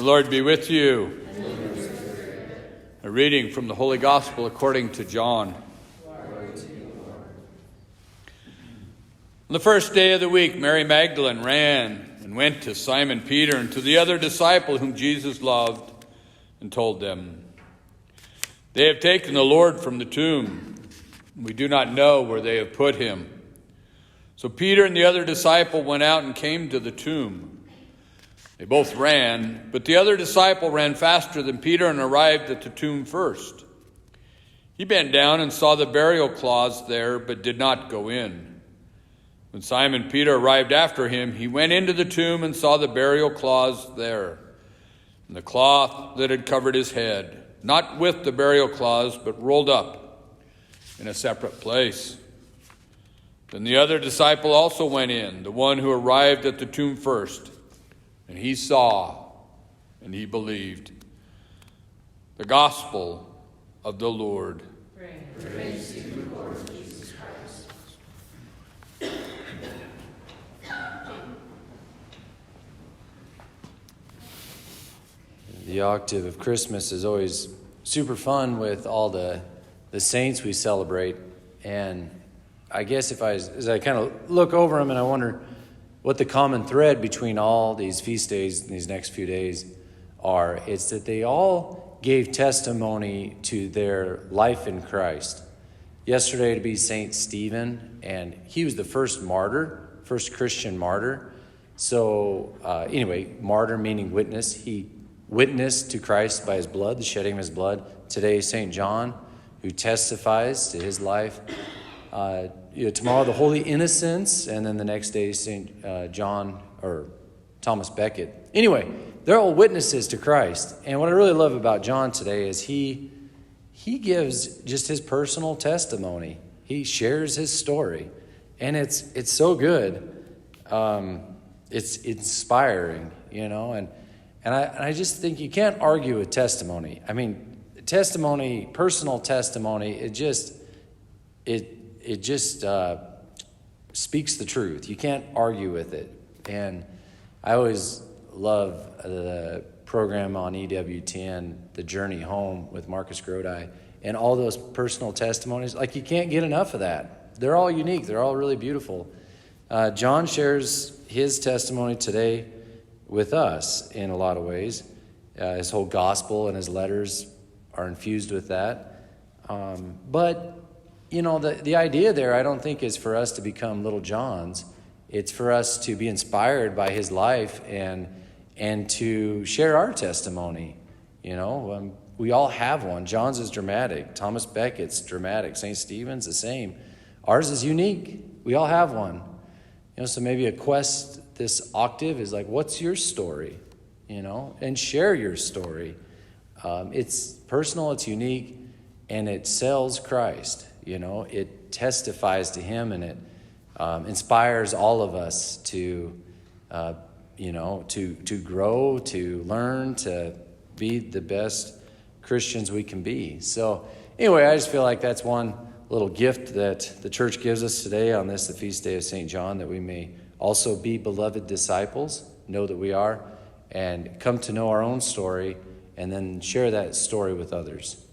The Lord be with you. A reading from the Holy Gospel according to John. On the first day of the week, Mary Magdalene ran and went to Simon Peter and to the other disciple whom Jesus loved and told them, "They have taken the Lord from the tomb. We do not know where they have put him." So Peter and the other disciple went out and came to the tomb. They both ran, but the other disciple ran faster than Peter and arrived at the tomb first. He bent down and saw the burial cloths there, but did not go in. When Simon Peter arrived after him, he went into the tomb and saw the burial cloths there, and the cloth that had covered his head, not with the burial cloths, but rolled up in a separate place. Then the other disciple also went in, the one who arrived at the tomb first. And he saw, and he believed. The Gospel of the Lord. Praise to you, Lord Jesus Christ. The octave of Christmas is always super fun with all the saints we celebrate. And I guess as I kind of look over them and I wonder what the common thread between all these feast days and these next few days are, it's that they all gave testimony to their life in Christ. Yesterday to be St. Stephen, and he was the first Christian martyr. So anyway, martyr meaning witness. He witnessed to Christ by his blood, the shedding of his blood. Today, St. John, who testifies to his life. Tomorrow, the Holy Innocents, and then the next day, St. John or Thomas Becket. Anyway, they're all witnesses to Christ. And what I really love about John today is he gives just his personal testimony. He shares his story, and it's so good. It's inspiring, and I just think you can't argue with testimony. I mean, testimony, personal testimony, it just speaks the truth. You can't argue with it. And I always love the program on EWTN, The Journey Home with Marcus Grodi, and all those personal testimonies. Like, you can't get enough of that. They're all unique. They're all really beautiful. John shares his testimony today with us in a lot of ways. His whole gospel and his letters are infused with that. But the idea there, I don't think, is for us to become little Johns. It's for us to be inspired by his life and to share our testimony. We all have one. John's is dramatic. Thomas Becket's dramatic. St. Stephen's the same. Ours is unique. We all have one. So maybe a quest this octave is like, what's your story? And share your story. It's personal, it's unique, and it sells Christ. It testifies to him, and it inspires all of us to grow, to learn, to be the best Christians we can be. So anyway, I just feel like that's one little gift that the church gives us today on the feast day of St. John, that we may also be beloved disciples, know that we are, and come to know our own story, and then share that story with others.